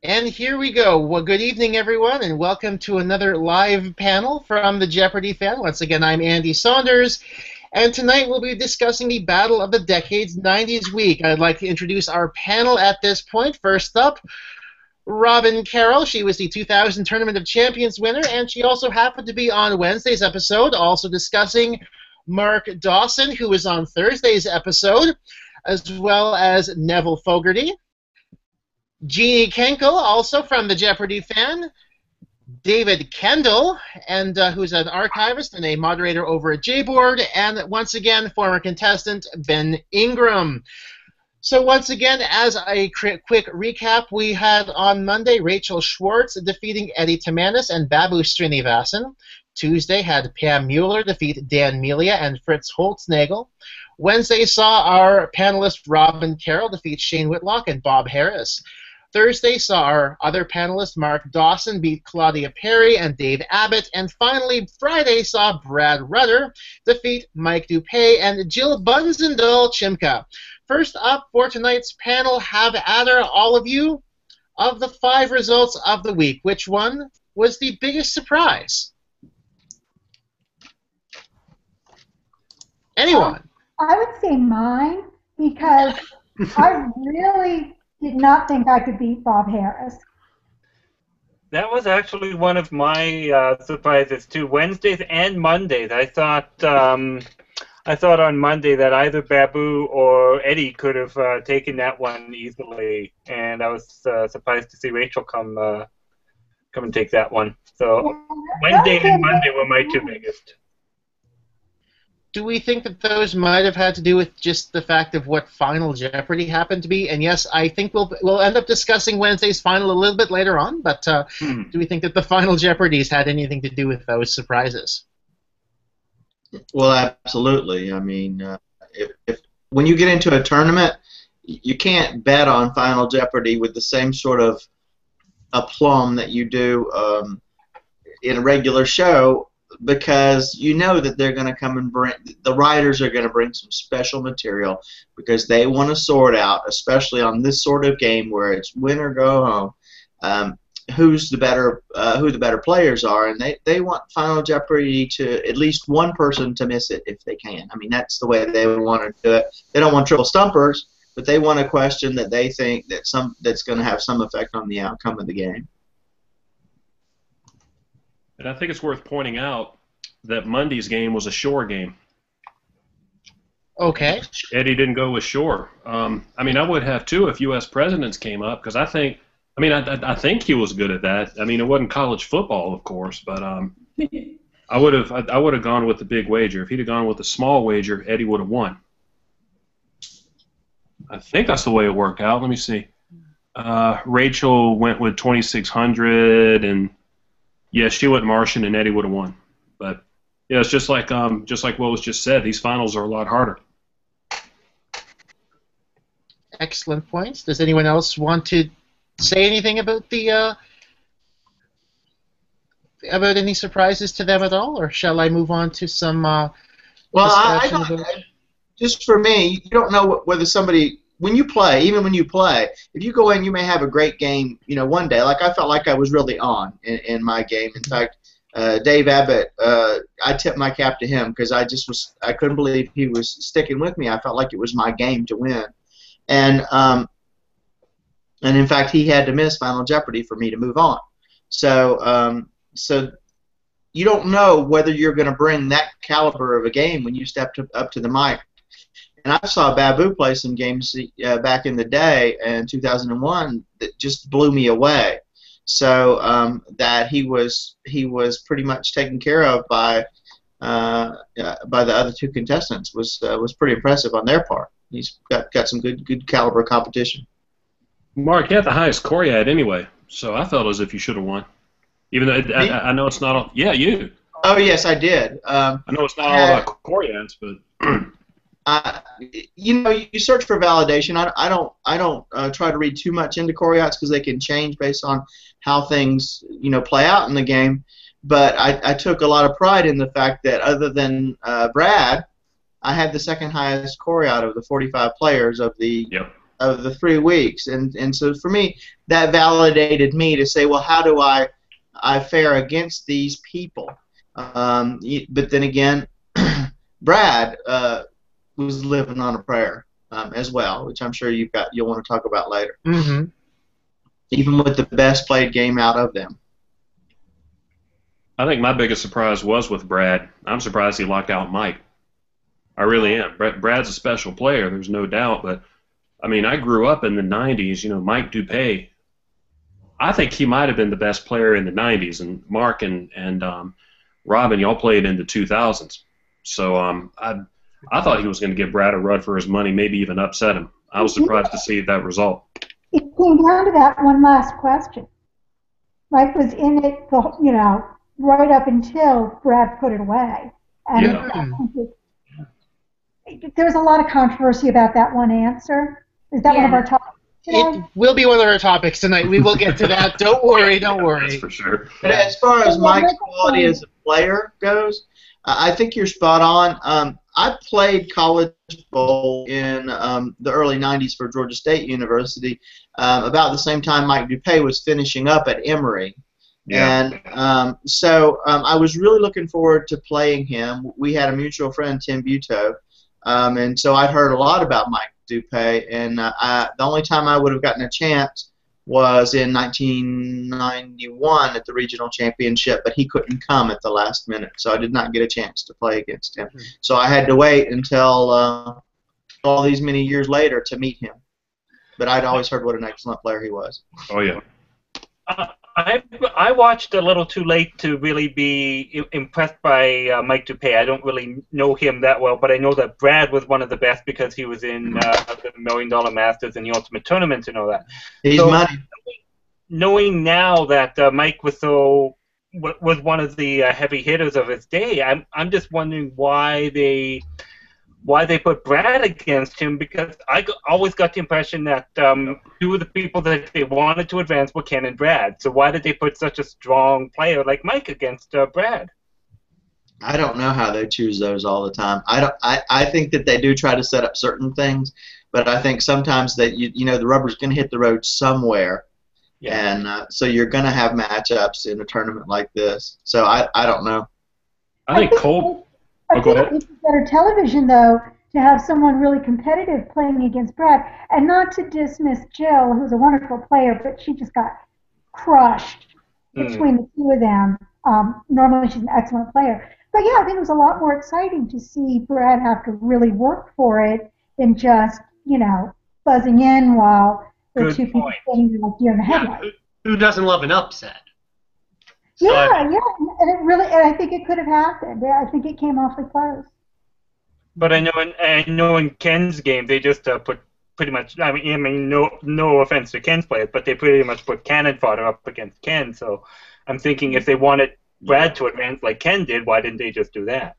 And here we go. Well, good evening, everyone, and welcome to another live panel from the Jeopardy fan. Once again, I'm Andy Saunders, and tonight we'll be discussing the Battle of the Decades 90s week. I'd like to introduce our panel at this point. First up, Robin Carroll. She was the 2000 Tournament of Champions winner, and she also happened to be on Wednesday's episode, also discussing Mark Dawson, who was on Thursday's episode, as well as Neville Fogarty. Jeannie Kenkel, also from the Jeopardy fan. David Kendall, and who's an archivist and a moderator over at JBoard. And once again, former contestant Ben Ingram. So once again, as a quick recap, we had on Monday Rachel Schwartz defeating Eddie Tamanis and Babu Srinivasan. Tuesday had Pam Mueller defeat Dan Melia and Fritz Holtznagel. Wednesday saw our panelist Robin Carroll defeat Shane Whitlock and Bob Harris. Thursday saw our other panelist Mark Dawson beat Claudia Perry and Dave Abbott. And finally, Friday saw Brad Rudder defeat Mike Dupay and Jill Bunzendahl Chimka. First up for tonight's panel, have at her, all of you. Of the 5 results of the week, which one was the biggest surprise? Anyone? I would say mine, because I really did not think I could beat Bob Harris. That was actually one of my surprises too. Wednesdays and Mondays. I thought on Monday that either Babu or Eddie could have taken that one easily, and I was surprised to see Rachel come and take that one. So Wednesday and Monday were my 2 biggest. Do we think that those might have had to do with just the fact of what Final Jeopardy happened to be? And yes, I think we'll end up discussing Wednesday's final a little bit later on, but do we think that the Final Jeopardies had anything to do with those surprises? Well, absolutely. I mean, if when you get into a tournament, you can't bet on Final Jeopardy with the same sort of aplomb that you do in a regular show, because you know that they're going to come and the writers are going to bring some special material because they want to sort out, especially on this sort of game where it's win or go home, who the better players are, and they want Final Jeopardy to at least one person to miss it if they can. I mean, that's the way they want to do it. They don't want triple stumpers, but they want a question that they think that's going to have some effect on the outcome of the game. And I think it's worth pointing out that Monday's game was a Shore game. Okay. Eddie didn't go with Shore. I mean, I would have too if U.S. presidents came up, because I think he was good at that. I mean, it wasn't college football, of course, but I would have gone with the big wager. If he'd have gone with the small wager, Eddie would have won. I think that's the way it worked out. Let me see. Rachel went with 2,600 and. Yeah, she went Martian, and Eddie would have won. But yeah, it's just like what was just said. These finals are a lot harder. Excellent points. Does anyone else want to say anything about the about any surprises to them at all, or shall I move on to some? Well, I don't. Just for me, you don't know whether somebody. When you play, even when you play, if you go in, you may have a great game, one day. Like I felt like I was really on in my game. In fact, Dave Abbott, I tipped my cap to him because I couldn't believe he was sticking with me. I felt like it was my game to win. And in fact, he had to miss Final Jeopardy for me to move on. So you don't know whether you're going to bring that caliber of a game when you step up to the mic. And I saw Babu play some games back in the day in 2001 that just blew me away. So that he was pretty much taken care of by the other 2 contestants was pretty impressive on their part. He's got some good caliber competition. Mark, you had the highest score you had anyway, so I felt as if you should have won. Even though I know it's not all. Yeah, you. Oh yes, I did. I know it's not all about Coriads, but. You search for validation. I don't try to read too much into Coriates because they can change based on how things play out in the game. But I took a lot of pride in the fact that other than Brad, I had the second highest score out of the 45 players of the of the 3 weeks, and so for me that validated me to say, well, how do I fare against these people? But then again, Brad was living on a prayer as well, which I'm sure you'll want to talk about later. Mm-hmm. Even with the best played game out of them. I think my biggest surprise was with Brad. I'm surprised he locked out Mike. I really am. Brad's a special player, there's no doubt, but I mean, I grew up in the 90s, Mike Dupay. I think he might have been the best player in the 90s, and Mark and Robin, y'all played in the 2000s. So I thought he was going to give Brad a run for his money, maybe even upset him. I was surprised to see that result. It came down to that one last question. Mike was in it, right up until Brad put it away. And there's a lot of controversy about that one answer. Is that one of our topics today? It will be one of our topics tonight. We will get to that. Don't worry, don't worry. That's for sure. But as far as Mike's quality as a player goes, I think you're spot on. I played college bowl in the early 90s for Georgia State University, about the same time Mike Dupay was finishing up at Emory. Yeah. And so I was really looking forward to playing him. We had a mutual friend, Tim Butow, and so I'd heard a lot about Mike Dupay, and the only time I would have gotten a chance was in 1991 at the regional championship, but he couldn't come at the last minute, so I did not get a chance to play against him. So I had to wait until all these many years later to meet him. But I'd always heard what an excellent player he was. Oh, yeah. I watched a little too late to really be impressed by Mike Dupay. I don't really know him that well, but I know that Brad was one of the best because he was in the $1 Million Masters and the Ultimate Tournament and all that. He's money. Knowing now that Mike was one of the heavy hitters of his day, I'm just wondering why they put Brad against him, because I always got the impression that two of the people that they wanted to advance were Ken and Brad. So why did they put such a strong player like Mike against Brad? I don't know how they choose those all the time. I think that they do try to set up certain things, but I think sometimes that the rubber's going to hit the road somewhere, and so you're going to have matchups in a tournament like this. So I don't know. I think Cole. I think it's better television, though, to have someone really competitive playing against Brad, and not to dismiss Jill, who's a wonderful player, but she just got crushed between the two of them. Normally, she's an excellent player. But yeah, I think it was a lot more exciting to see Brad have to really work for it than just, buzzing in while the two people standing there like deer in the headlights. Who doesn't love an upset? Yeah, and I think it could have happened. I think it came awfully close. But I know in Ken's game they just put pretty much. I mean, no offense to Ken's players, but they pretty much put Cannon fodder up against Ken. So I'm thinking if they wanted Brad to advance like Ken did, why didn't they just do that?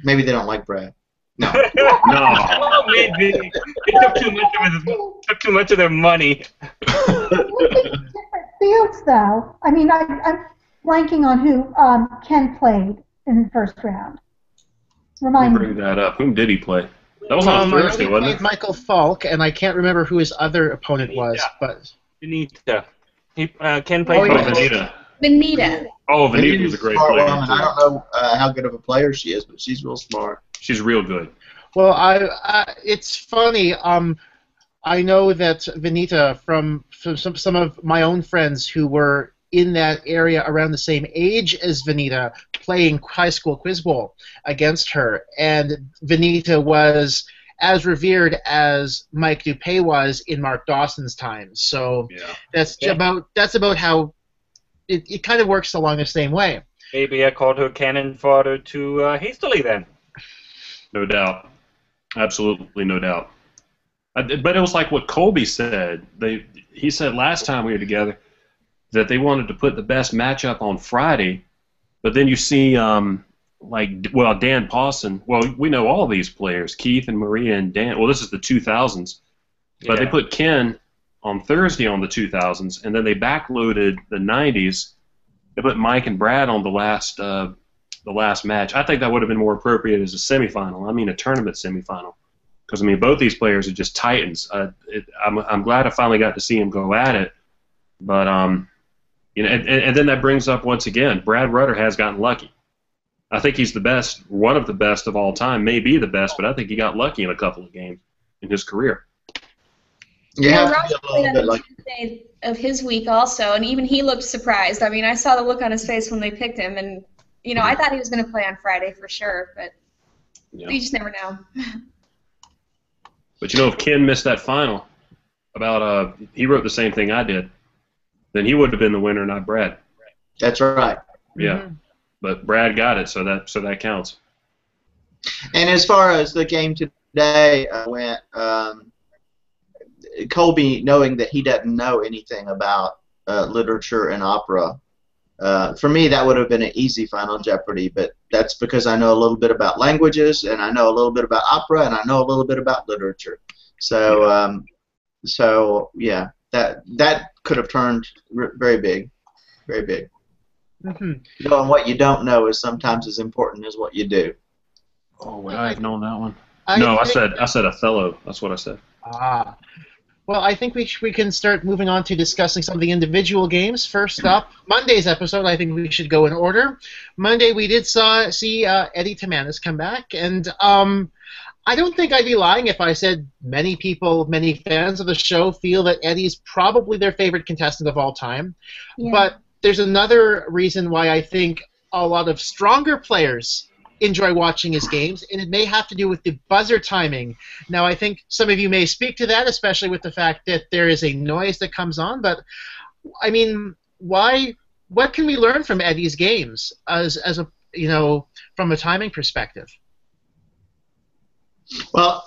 Maybe they don't like Brad. No. No. Maybe they took too much of their money. Different fields, though. I mean, I'm blanking on who Ken played in the first round. Remind me. Bring that up. Whom did he play? That was on Thursday, wasn't it? Michael Falk, and I can't remember who his other opponent was. But Venita. Ken played Venita. Venita. Oh, Venita was a great player. I don't know how good of a player she is, but she's real smart. She's real good. Well, it's funny. I know that Venita, from some of my own friends who were in that area around the same age as Venita, playing high school quiz bowl against her, and Venita was as revered as Mike Dupay was in Mark Dawson's time. So that's about how it kind of works along the same way. Maybe I called her cannon fodder too hastily then. No doubt. Absolutely no doubt. But it was like what Colby said. He said last time we were together that they wanted to put the best matchup on Friday, but then you see Dan Pawson. Well, we know all these players, Keith and Maria and Dan. Well, this is the 2000s, but they put Ken on Thursday on the 2000s, and then they backloaded the 90s. They put Mike and Brad on the last match. I think that would have been more appropriate as a semifinal. I mean, a tournament semifinal. Because I mean, both these players are just titans. I'm glad I finally got to see him go at it, but you know, and then that brings up once again, Brad Rutter has gotten lucky. I think he's the best, one of the best of all time, maybe the best, but I think he got lucky in a couple of games in his career. You have to Ross be a played little on bit the like. Tuesday of his week also, and even he looked surprised. I mean, I saw the look on his face when they picked him, and you know, I thought he was going to play on Friday for sure, but you just never know. But you know, if Ken missed that final, he wrote the same thing I did, then he would have been the winner, not Brad. That's right. Yeah, but Brad got it, so that counts. And as far as the game today went, Colby, knowing that he doesn't know anything about literature and opera, for me that would have been an easy Final Jeopardy, but that's because I know a little bit about languages, and I know a little bit about opera, and I know a little bit about literature. So, yeah, that could have turned very big, very big. Knowing what you don't know is sometimes as important as what you do. Oh, would I have known that one? I said Othello. That's what I said. Well, I think we can start moving on to discussing some of the individual games. First up, Monday's episode, I think we should go in order. Monday, we did see Eddie Timanis come back, and I don't think I'd be lying if I said many fans of the show feel that Eddie's probably their favorite contestant of all time. Yeah. But there's another reason why I think a lot of stronger players enjoy watching his games, and it may have to do with the buzzer timing. Now, I think some of you may speak to that, especially with the fact that there is a noise that comes on, but, I mean, what can we learn from Eddie's games as a, you know, from a timing perspective? Well,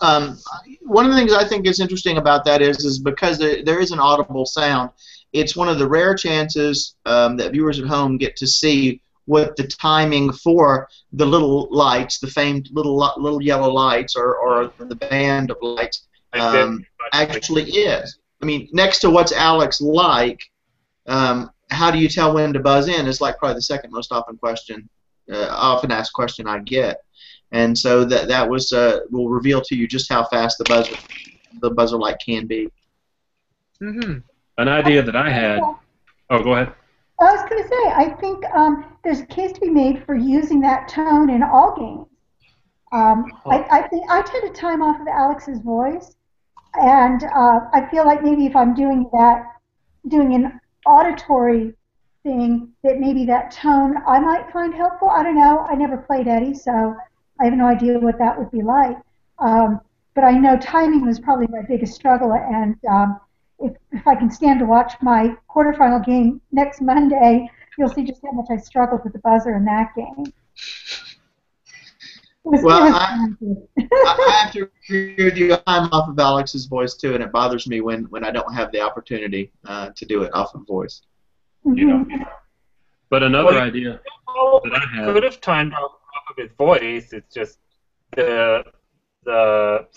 one of the things I think is interesting about that is because there is an audible sound, it's one of the rare chances that viewers at home get to see what the timing for the little lights, the famed little yellow lights, or the band of lights, actually is. I mean, next to what's Alex like, how do you tell when to buzz in is like probably the second most often often asked question I get, and so that will reveal to you just how fast the buzzer light can be. An idea that I had. Oh, go ahead. I was going to say, I think there's a case to be made for using that tone in all games. I think I tend to time off of Alex's voice, and I feel like maybe if I'm doing an auditory thing, that maybe that tone I might find helpful. I don't know. I never played Eddie, so I have no idea what that would be like. But I know timing was probably my biggest struggle, and if I can stand to watch my quarterfinal game next Monday, you'll see just how much I struggled with the buzzer in that game. I have to agree with you. I'm off of Alex's voice too, and it bothers me when I don't have the opportunity to do it off of voice. You know. But another idea that I had could have timed off of his voice. It's just the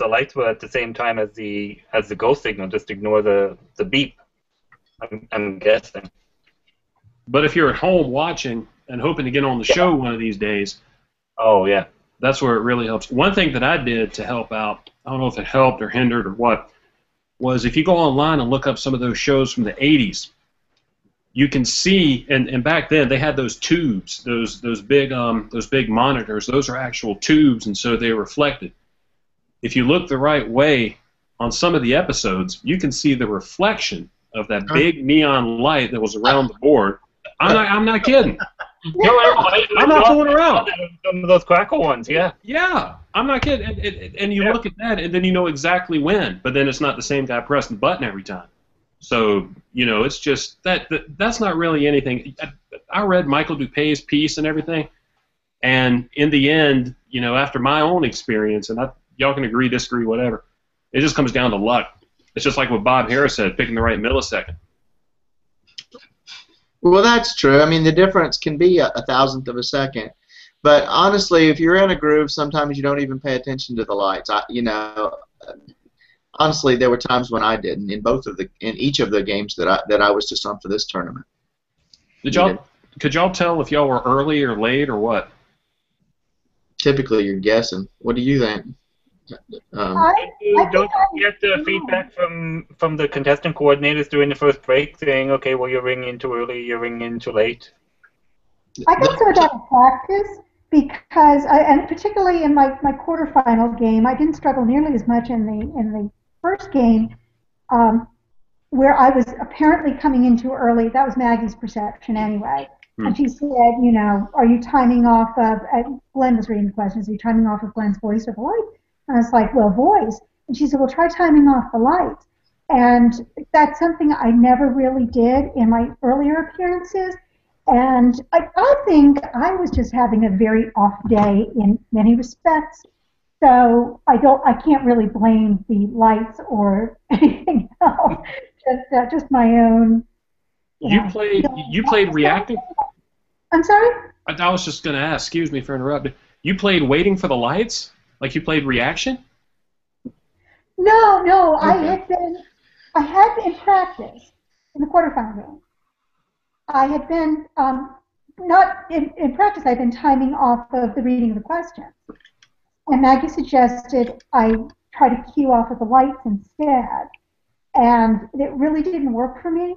lights were at the same time as the go signal. Just ignore the beep. I'm guessing. But if you're at home watching and hoping to get on the show one of these days, oh yeah, that's where it really helps. One thing that I did to help out, I don't know if it helped or hindered or what, was if you go online and look up some of those shows from the 80s, you can see, and back then they had those tubes, those big monitors. Those are actual tubes, and so they reflected. If you look the right way on some of the episodes, you can see the reflection of that big neon light that was around the board. I'm not kidding. No, I'm not fooling around. Some of those crackle ones, yeah. Yeah, I'm not kidding. And you look at that, and then you know exactly when. But then it's not the same guy pressing the button every time. So, you know, it's just that's not really anything. I read Michael Dupay's piece and everything, and in the end, you know, after my own experience, and y'all can agree, disagree, whatever, it just comes down to luck. It's just like what Bob Harris said, picking the right millisecond. Well, that's true. I mean, the difference can be a thousandth of a second. But honestly, if you're in a groove, sometimes you don't even pay attention to the lights. Honestly, there were times when I didn't in each of the games that I was just on for this tournament. Could y'all tell if y'all were early or late or what? Typically, you're guessing. What do you think? Don't you get the feedback from the contestant coordinators during the first break saying, okay, well, you're ringing in too early, you're ringing in too late? I got some of that in practice because, and particularly in my quarterfinal game, I didn't struggle nearly as much in the first game, where I was apparently coming in too early. That was Maggie's perception anyway. And she said, you know, are you timing off of, Glenn was reading the questions, are you timing off of Glenn's voice or the lights? And I was like, well, voice. And she said, well, try timing off the lights. And that's something I never really did in my earlier appearances. And I think I was just having a very off day in many respects. So I can't really blame the lights or anything else. Just my own. You played reacting? I'm sorry? I was just going to ask, excuse me for interrupting. You played waiting for the lights? Like you played reaction? No, Okay. I had in practice in the quarterfinal game. I had been, not in practice, I'd been timing off of the reading of the questions. And Maggie suggested I try to cue off of the lights instead. And it really didn't work for me.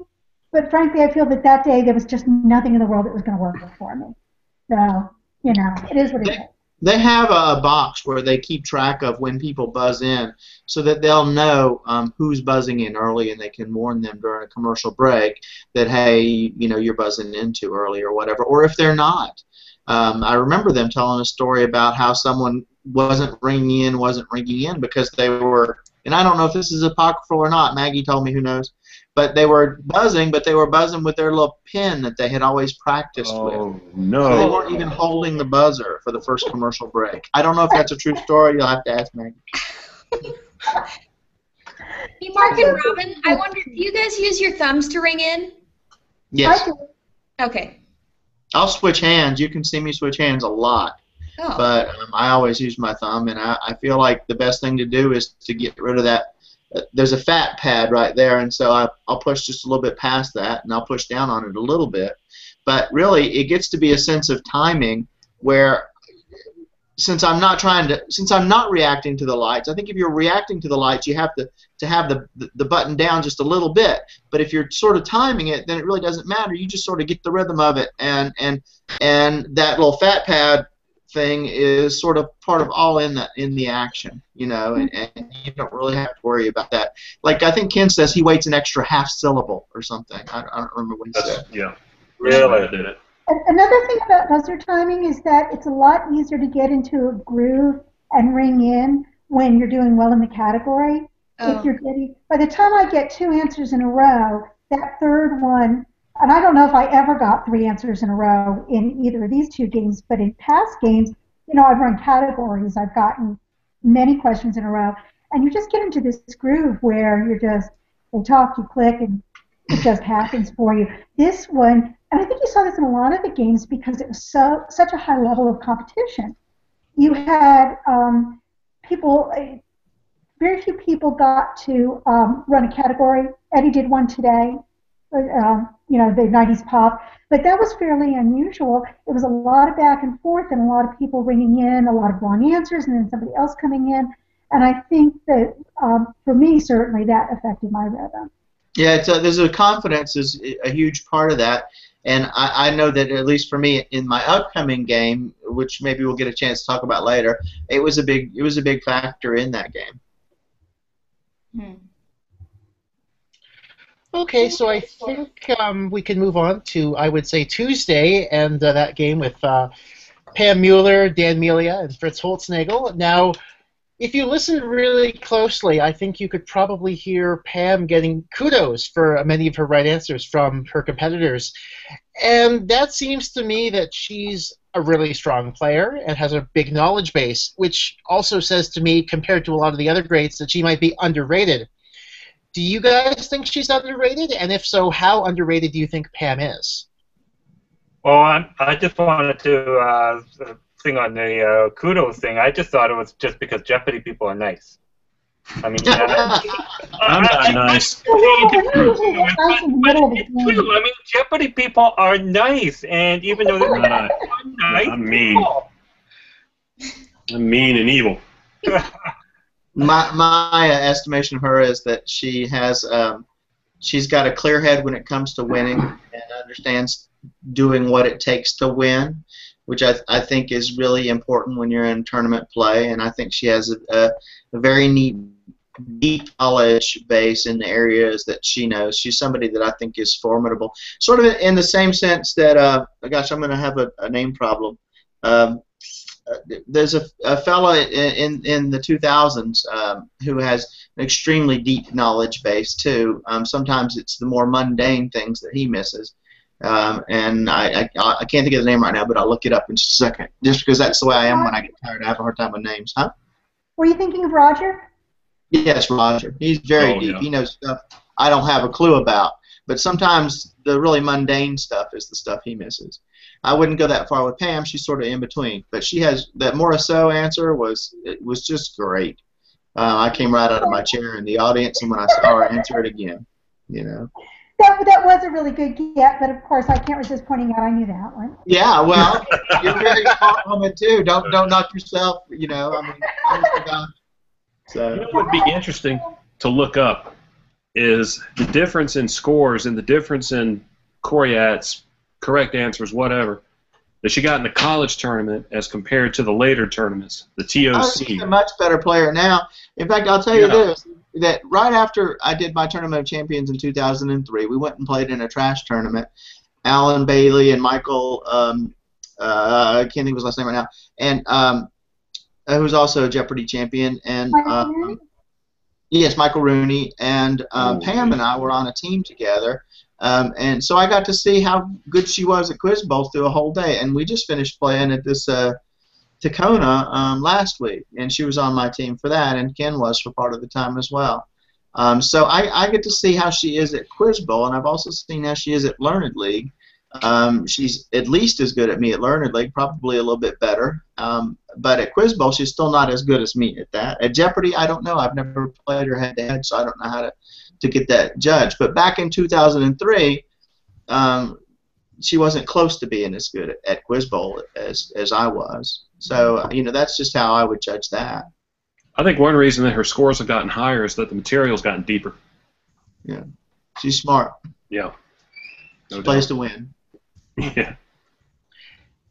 But frankly, I feel that day there was just nothing in the world that was going to work for me. So, you know, it is what it is. They have a box where they keep track of when people buzz in so that they'll know who's buzzing in early, and they can warn them during a commercial break that, hey, you know, you're buzzing in too early or whatever, or if they're not. I remember them telling a story about how someone wasn't ringing in because they were, and I don't know if this is apocryphal or not, Maggie told me, who knows, but they were buzzing with their little pin that they had always practiced with. Oh, no. So they weren't even holding the buzzer for the first commercial break. I don't know if that's a true story. You'll have to ask Maggie. Hey, Mark and Robin, I wonder, do you guys use your thumbs to ring in? Yes. Okay. I'll switch hands. You can see me switch hands a lot. Oh. But I always use my thumb, and I feel like the best thing to do is to get rid of that. There's a fat pad right there, and so I'll push just a little bit past that, and I'll push down on it a little bit. But really, it gets to be a sense of timing where, since I'm not reacting to the lights, I think if you're reacting to the lights, you have to have the button down just a little bit. But if you're sort of timing it, then it really doesn't matter. You just sort of get the rhythm of it, and that little fat pad thing is sort of part of all in the action, you know, and you don't really have to worry about that. Like I think Ken says he waits an extra half syllable or something. I don't remember what he said. Yeah. Really? I did it. Another thing about buzzer timing is that it's a lot easier to get into a groove and ring in when you're doing well in the category. Oh. If you're getting, by the time I get 2 answers in a row, that third one, and I don't know if I ever got 3 answers in a row in either of these 2 games, but in past games, you know, I've run categories, I've gotten many questions in a row, and you just get into this groove where you're just, they talk, you click, and it just happens for you. This one, and I think you saw this in a lot of the games because it was such a high level of competition. You had people, very few people got to run a category. Eddie did one today, you know, the 90s pop, but that was fairly unusual. It was a lot of back and forth and a lot of people ringing in, a lot of wrong answers, and then somebody else coming in. And I think that, for me, certainly that affected my rhythm. Yeah, there's a confidence is a huge part of that, and I know that at least for me in my upcoming game, which maybe we'll get a chance to talk about later, it was a big factor in that game. Okay, so I think we can move on to, I would say, Tuesday, and that game with Pam Mueller, Dan Melia, and Fritz Holznagel. Now, if you listen really closely, I think you could probably hear Pam getting kudos for many of her right answers from her competitors. And that seems to me that she's a really strong player and has a big knowledge base, which also says to me, compared to a lot of the other greats, that she might be underrated. Do you guys think she's underrated? And if so, how underrated do you think Pam is? Well, I just wanted to thing on the kudos thing. I just thought it was just because Jeopardy people are nice. I mean, I'm not nice. It's true. I mean, Jeopardy people are nice, and even though they're nice, I'm mean. I'm mean and evil. My estimation of her is that she has she's got a clear head when it comes to winning and understands doing what it takes to win, which I think is really important when you're in tournament play. And I think she has a very neat, deep knowledge base in the areas that she knows. She's somebody that I think is formidable, sort of in the same sense that, gosh, I'm going to have a name problem. There's a fella in the 2000s who has an extremely deep knowledge base too. Sometimes it's the more mundane things that he misses. And I can't think of the name right now, but I'll look it up in just a second. Just because that's the way I am when I get tired. I have a hard time with names. Huh? Were you thinking of Roger? Yes, Roger. He's very deep. Yeah. He knows stuff I don't have a clue about. But sometimes the really mundane stuff is the stuff he misses. I wouldn't go that far with Pam. She's sort of in between. But she has that Morisseau answer was just great. I came right out of my chair in the audience, and when I saw her answer it again, you know. That was a really good get, but of course I can't resist pointing out I knew that one. Yeah, well, you're very smart woman too. Don't knock yourself. You know, I mean. So. You know what would be interesting to look up is the difference in scores and the difference in Coriat's correct answers, whatever, that she got in the college tournament as compared to the later tournaments, the TOC. Oh, she's a much better player now. In fact, I'll tell you this, that right after I did my Tournament of Champions in 2003, we went and played in a trash tournament. Alan Bailey and Michael, I can't think of his last name right now, and who's also a Jeopardy champion, and yes, Michael Rooney, and Pam and I were on a team together, and so I got to see how good she was at Quiz Bowl through a whole day, and we just finished playing at this Tacona last week, and she was on my team for that, and Ken was for part of the time as well. So I get to see how she is at Quiz Bowl, and I've also seen how she is at Learned League. She's at least as good at me at Learned League, probably a little bit better. But at Quiz Bowl, she's still not as good as me at that. At Jeopardy, I don't know. I've never played her head-to-head, so I don't know how to get that judged. But back in 2003, she wasn't close to being as good at Quiz Bowl as I was. So, you know, that's just how I would judge that. I think one reason that her scores have gotten higher is that the material's gotten deeper. Yeah. She's smart. Yeah. She plays to win. Yeah.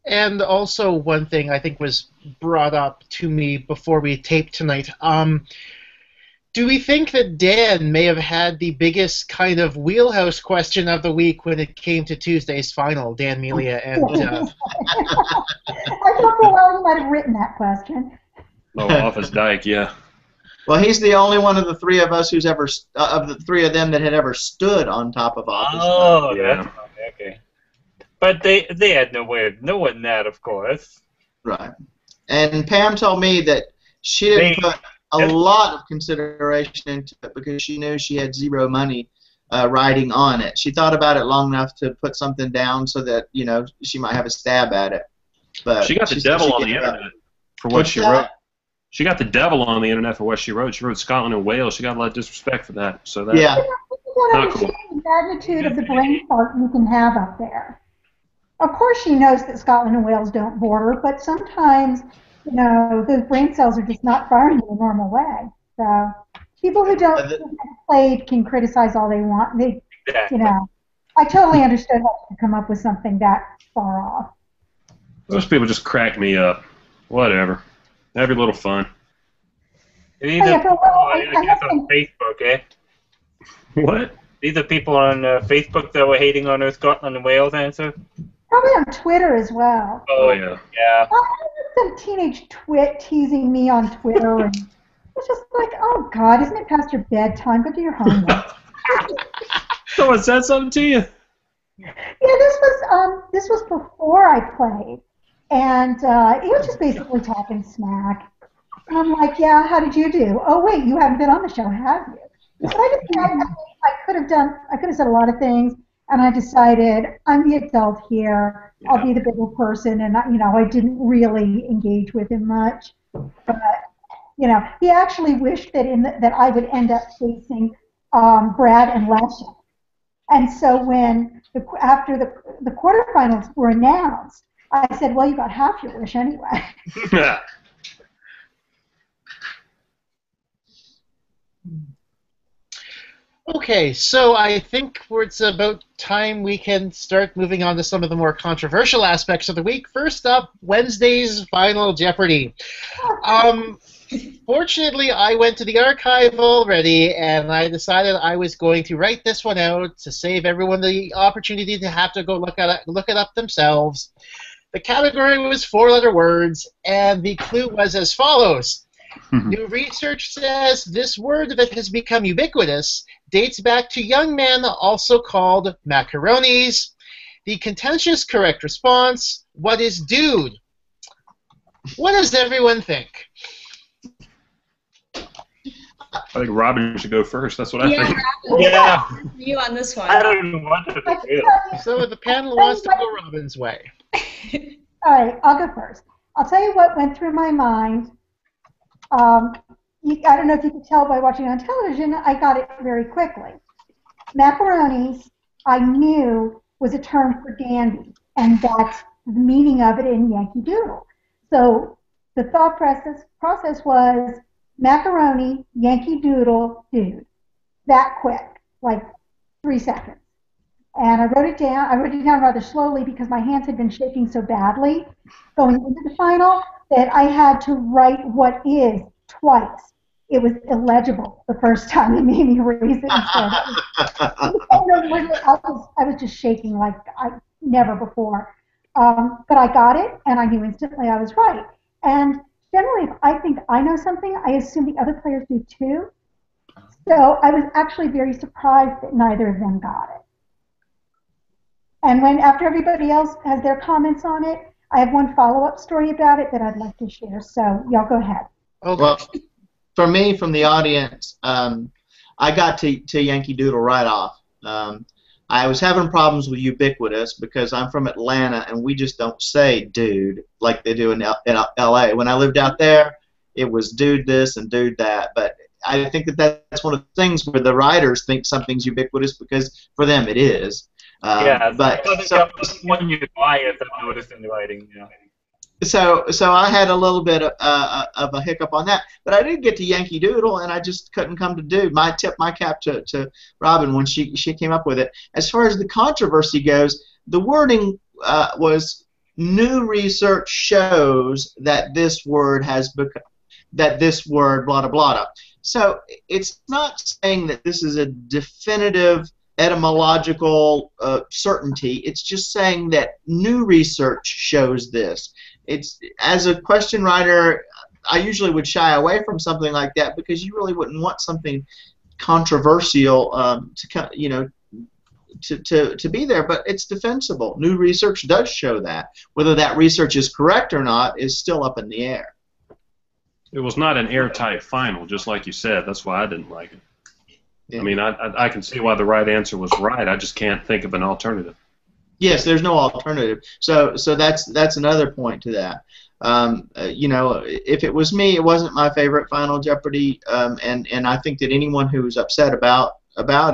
And also one thing I think was brought up to me before we taped tonight. Do we think that Dan may have had the biggest kind of wheelhouse question of the week when it came to Tuesday's final, Dan Melia and... I don't know how he might have written that question. Oh, Office Dyke, yeah. Well, he's the only one of the three of us who's ever, of the three of them that had ever stood on top of Office. Oh, yeah. Okay. But they had no way of knowing that, of course. Right. And Pam told me that she didn't put a lot of consideration into it because she knew she had zero money riding on it. She thought about it long enough to put something down so that, you know, she might have a stab at it. But she got the devil on the internet for what she wrote. She got the devil on the internet for what she wrote. She wrote Scotland and Wales. She got a lot of disrespect for that. So that's not cool. The magnitude of the brain fart you can have up there. Of course she knows that Scotland and Wales don't border, but sometimes, you know, those brain cells are just not firing in a normal way. So people who don't have played can criticize all they want. They, you know, I totally understood how to come up with something that far off. Those people just crack me up. Whatever. Have your little fun. These are people on Facebook, eh? What? These are people on Facebook that were hating on her Scotland and Wales answer? Probably on Twitter as well. Oh, yeah. Yeah. I had some teenage twit teasing me on Twitter, and it's just like, oh, God, isn't it past your bedtime? Go do your homework. Someone said something to you? Yeah, this was before I played. And he was just basically talking smack. And I'm like, yeah, how did you do? Oh, wait, you haven't been on the show, have you? But I could have said a lot of things, and I decided I'm the adult here. Yeah. I'll be the bigger person, and I didn't really engage with him much. But he actually wished that that I would end up facing Brad and Lesha. And so when after the quarterfinals were announced, I said, well, you got half your wish anyway. Okay, so I think it's about time we can start moving on to some of the more controversial aspects of the week. First up, Wednesday's Final Jeopardy. Um, Fortunately, I went to the archive already, and I decided I was going to write this one out to save everyone the opportunity to have to go look it up themselves. The category was four-letter words, and the clue was as follows. New research says this word that has become ubiquitous dates back to young men also called macaronis. The contentious correct response, what is dude? What does everyone think? I think Robin should go first. That's what I think. Robin, Yeah. you on this one. I don't know what to do. So the panel wants to go Robin's way. All right, I'll go first. I'll tell you what went through my mind. I don't know if you could tell by watching on television, I got it very quickly. Macaronis, I knew, was a term for dandy, and that's the meaning of it in Yankee Doodle. So the thought process was macaroni, Yankee Doodle, dude. That quick, like 3 seconds. And I wrote it down. I wrote it down rather slowly because my hands had been shaking so badly going into the final that I had to write what is twice. It was illegible the first time. It made me erase it instead. I was just shaking like I never before. But I got it, and I knew instantly I was right. And generally, if I think I know something, I assume the other players do too. So I was actually very surprised that neither of them got it. And after everybody else has their comments on it, I have one follow-up story about it that I'd like to share. So y'all go ahead. Okay. Well, for me, from the audience, I got to Yankee Doodle right off. I was having problems with ubiquitous because I'm from Atlanta and we just don't say dude like they do in L.A. When I lived out there, it was dude this and dude that. But I think that's one of the things where the writers think something's ubiquitous because for them it is. But when you buy it, I've noticed in the writing. Yeah. So I had a little bit of a hiccup on that, but I did get to Yankee Doodle, and I just couldn't come to dude. I tip my cap to Robin when she came up with it. As far as the controversy goes, the wording was new research shows that this word has become blah blah blah. So it's not saying that this is a definitive etymological certainty. It's just saying that new research shows this. It's, as a question writer, I usually would shy away from something like that because you really wouldn't want something controversial to be there, but it's defensible. New research does show that. Whether that research is correct or not is still up in the air. It was not an airtight final, just like you said. That's why I didn't like it. Yeah. I mean, I can see why the right answer was right. I just can't think of an alternative. Yes, there's no alternative. So that's another point to that. If it was me, it wasn't my favorite Final Jeopardy, and I think that anyone who's upset about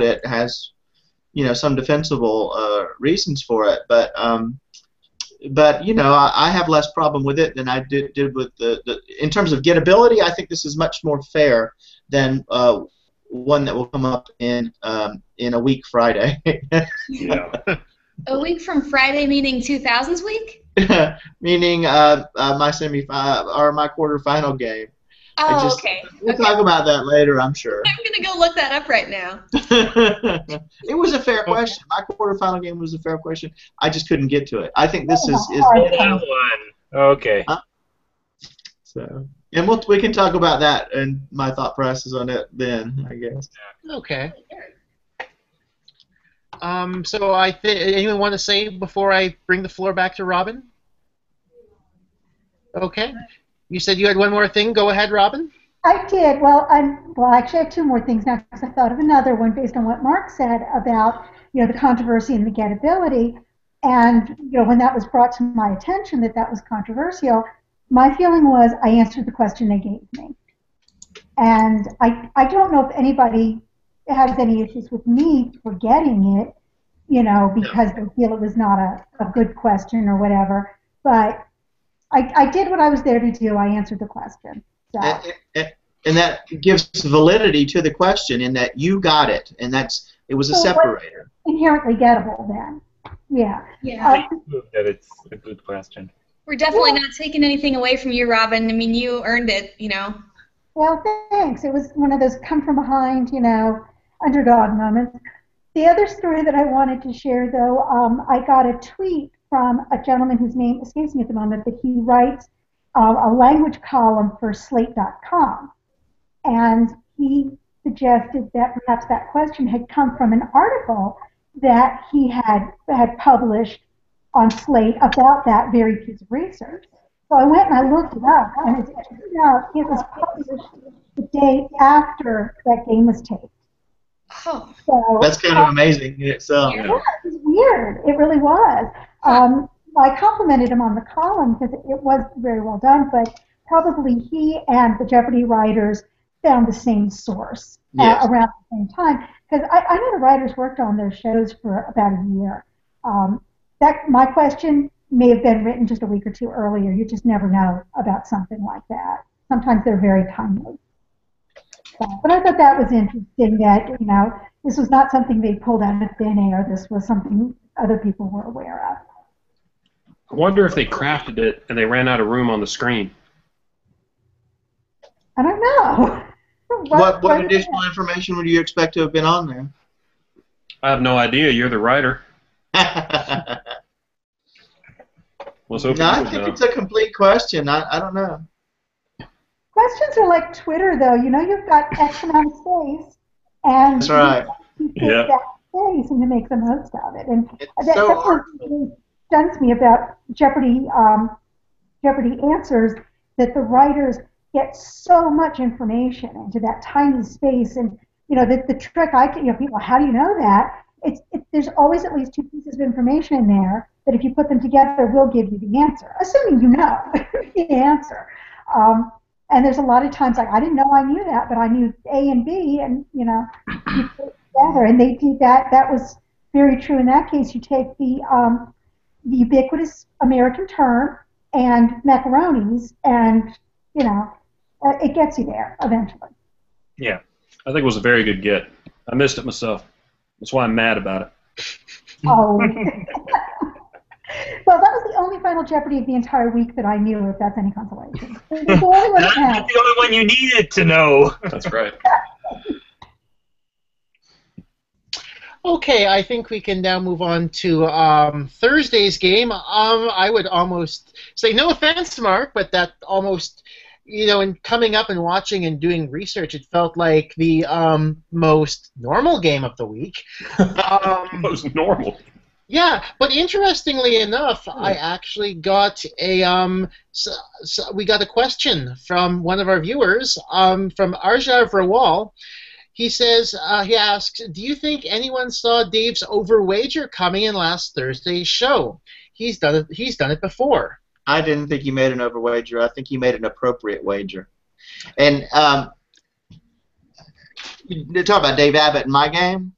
it has, some defensible reasons for it. But I have less problem with it than I did with the in terms of gettability. I think this is much more fair than one that will come up in a week Friday. Yeah. A week from Friday, meaning 2000s week? Meaning my semifinal or my quarterfinal game. Oh, okay. We'll talk about that later, I'm sure. I'm going to go look that up right now. It was a fair question. My quarterfinal game was a fair question. I just couldn't get to it. I think this is that one. Okay. So, and we can talk about that and my thought process on it then, I guess. Okay. So anyone want to say before I bring the floor back to Robin? Okay. You said you had one more thing. Go ahead, Robin. I did. Well, actually, I have two more things now because I thought of another one based on what Mark said about the controversy and the gettability, and when that was brought to my attention that was controversial, my feeling was I answered the question they gave me, and I don't know if anybody has any issues with me for getting it, because they feel it was not a good question or whatever, but I did what I was there to do. I answered the question. So. And that gives validity to the question in that you got it, and it was a separator. Inherently gettable then. Yeah. Yeah. That it's a good question. We're definitely not taking anything away from you, Robin. I mean, you earned it, you know. Well, thanks. It was one of those come from behind, underdog moments. The other story that I wanted to share, though, I got a tweet from a gentleman whose name escapes me at the moment, but he writes a language column for Slate.com. And he suggested that perhaps that question had come from an article that he had published on Slate about that very piece of research. So I went and I looked it up, and it turned out it was published the day after that game was taped. Oh. So, that's kind of amazing in itself. Yeah, it was weird. It really was. I complimented him on the column because it was very well done, but probably he and the Jeopardy writers found the same source around the same time. Because I know the writers worked on those shows for about a year. My question may have been written just a week or two earlier. You just never know about something like that. Sometimes they're very timely. So, but I thought that was interesting that, this was not something they pulled out of thin air. This was something other people were aware of. I wonder if they crafted it and they ran out of room on the screen. I don't know. What additional information would you expect to have been on there? I have no idea. You're the writer. I think it's a complete question. I don't know. Questions are like Twitter, though. You've got X amount of space, and that's right. You take that space and you make the most of it. And that's what really stuns me about Jeopardy answers, that the writers get so much information into that tiny space. And the trick people, how do you know that? There's always at least two pieces of information in there that if you put them together will give you the answer, assuming you know the answer. And there's a lot of times like I didn't know I knew that, but I knew A and B, and you put it together. And they did that. That was very true in that case. You take the ubiquitous American term and macaronis, and it gets you there eventually. Yeah, I think it was a very good get. I missed it myself. That's why I'm mad about it. Oh. Well, that was the only Final Jeopardy of the entire week that I knew, if that's any consolation. That's the only one you needed to know. That's right. Okay, I think we can now move on to Thursday's game. I would almost say, no offense, Mark, but that almost, in coming up and watching and doing research, it felt like the most normal game of the week. Most normal. Yeah, but interestingly enough, I actually got we got a question from one of our viewers, from Arjav Rawal. He says, he asks, do you think anyone saw Dave's overwager coming in last Thursday's show? He's done it before. I didn't think he made an overwager. I think he made an appropriate wager. And you talk about Dave Abbott in my game?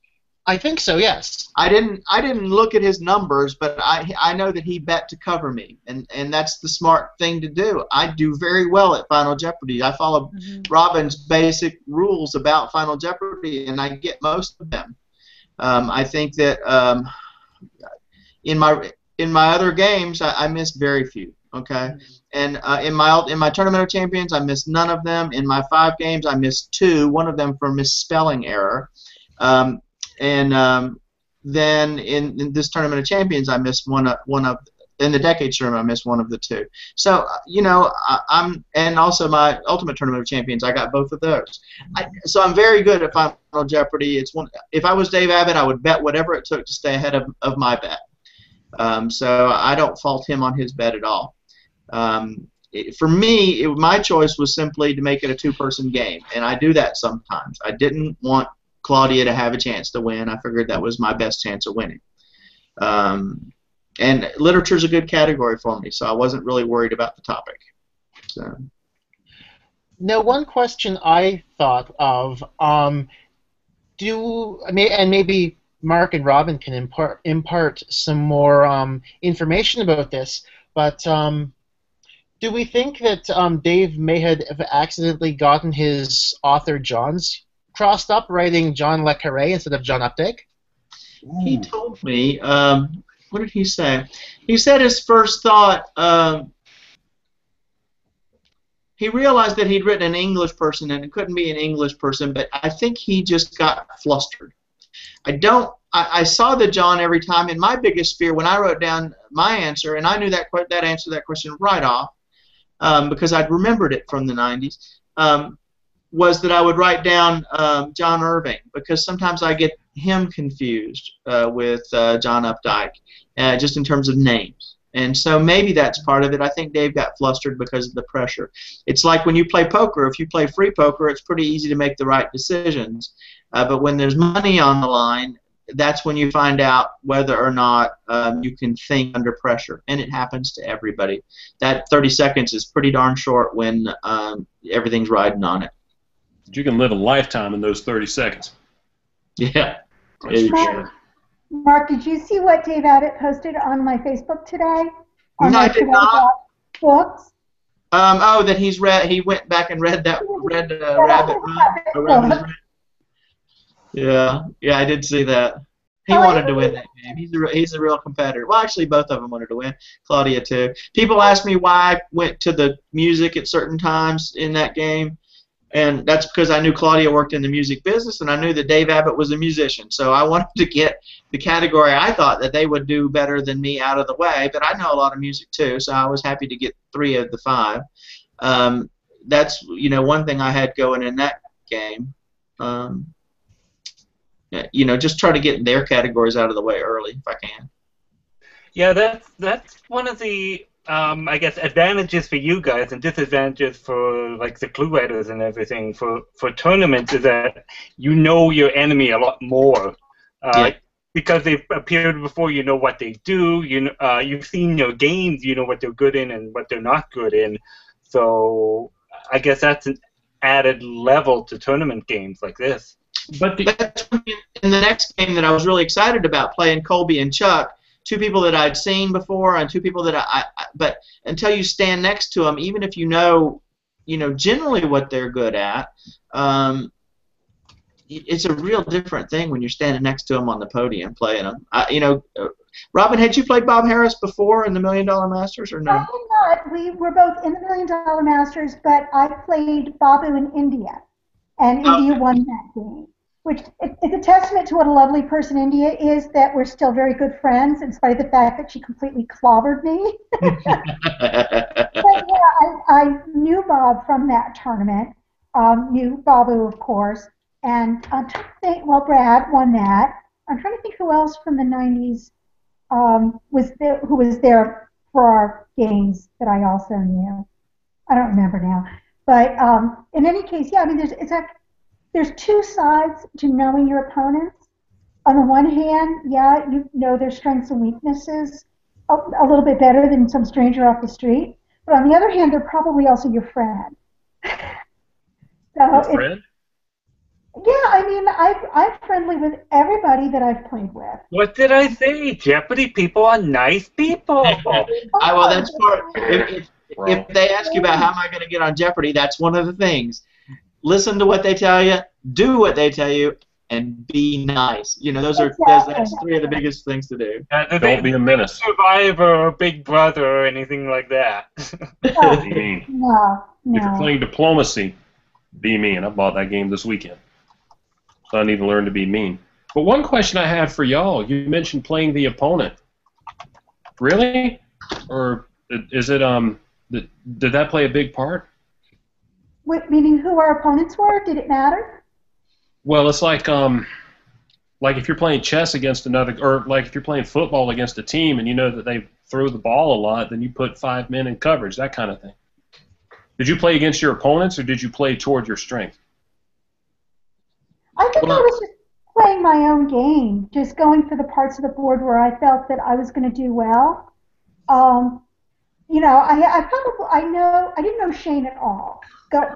I think so, yes. I didn't look at his numbers, but I know that he bet to cover me, and that's the smart thing to do. I do very well at Final Jeopardy. I follow Robin's basic rules about Final Jeopardy, and I get most of them. I think that in my other games, I missed very few. Okay, and in my Tournament of Champions, I missed none of them. In my 5 games, I missed 2. One of them for misspelling error. And then in this Tournament of Champions, I missed one of in the Decades Tournament, I missed one of the 2. So and also my Ultimate Tournament of Champions, I got both of those. So I'm very good at Final Jeopardy. If I was Dave Abbott, I would bet whatever it took to stay ahead of my bet. So I don't fault him on his bet at all. For me, my choice was simply to make it a 2-person game, and I do that sometimes. I didn't want Claudia to have a chance to win. I figured that was my best chance of winning. And literature's a good category for me, so I wasn't really worried about the topic. So. Now, one question I thought of, and maybe Mark and Robin can impart some more information about this, but Do we think that Dave may have accidentally gotten his author John's crossed up, writing John Le Carre instead of John Updike? He told me, what did he say? He said his first thought, he realized that he'd written an English person and it couldn't be an English person, but I think he just got flustered. I saw the John every time, and my biggest fear when I wrote down my answer, and I knew that answer to that question right off, because I'd remembered it from the 90s, was that I would write down John Irving, because sometimes I get him confused with John Updike, just in terms of names. And so maybe that's part of it. I think Dave got flustered because of the pressure. It's like when you play poker. If you play free poker, it's pretty easy to make the right decisions. But when there's money on the line, that's when you find out whether or not you can think under pressure. And it happens to everybody. That 30 seconds is pretty darn short when everything's riding on it. You can live a lifetime in those 30 seconds. Yeah. Mark, did you see what Dave Abbott posted on my Facebook today? No, I did not. Books? Oh, that he's read. He went back and read that Rabbit Run. Yeah, I did see that. He wanted to win that game. He's a real competitor. Well, actually, both of them wanted to win. Claudia too. People ask me why I went to the music at certain times in that game. And that's because I knew Claudia worked in the music business, and I knew that Dave Abbott was a musician. So I wanted to get the category I thought that they would do better than me out of the way. But I know a lot of music too, so I was happy to get 3 of the 5. That's one thing I had going in that game. Just try to get their categories out of the way early if I can. Yeah, that's one of the I guess advantages for you guys and disadvantages for like the clue writers and everything for tournaments is that you know your enemy a lot more because they've appeared before. You know what they do. You've seen their games. You know what they're good in and what they're not good in. So I guess that's an added level to tournament games like this. But that's in the next game that I was really excited about, playing Colby and Chuck. 2 people that I'd seen before and 2 people that but until you stand next to them, even if you know generally what they're good at, it's a real different thing when you're standing next to them on the podium playing them. Robin, had you played Bob Harris before in the $1 Million Masters or no? I did not. We were both in the $1 Million Masters, but I played Babu in India, and India won that game. Which it's a testament to what a lovely person India is, that we're still very good friends in spite of the fact that she completely clobbered me. But yeah, I knew Bob from that tournament, knew Babu, of course, and I'm trying to think, well, Brad won that. I'm trying to think who else from the 90s who was there for our games that I also knew. I don't remember now. But in any case, yeah, I mean, there's 2 sides to knowing your opponents. On the one hand, yeah, you know their strengths and weaknesses a little bit better than some stranger off the street. But on the other hand, they're probably also your friend. Your friend? Yeah, I mean, I'm friendly with everybody that I've played with. What did I say? Jeopardy people are nice people. Well, that's part. If they ask you about how am I going to get on Jeopardy, that's one of the things. Listen to what they tell you, do what they tell you, and be nice. That's 3 of the biggest things to do. Don't be a menace. Survivor or Big Brother or anything like that. Be mean. No. If you're playing diplomacy, be mean. I bought that game this weekend, so I need to learn to be mean. But one question I had for y'all: you mentioned playing the opponent. Really, or is it did that play a big part? Meaning who our opponents were? Did it matter? Well, it's like if you're playing chess against another, or like if you're playing football against a team and you know that they throw the ball a lot, then you put 5 men in coverage, that kind of thing. Did you play against your opponents, or did you play toward your strength? I think I was just playing my own game, just going for the parts of the board where I felt that I was going to do well. I didn't know Shane at all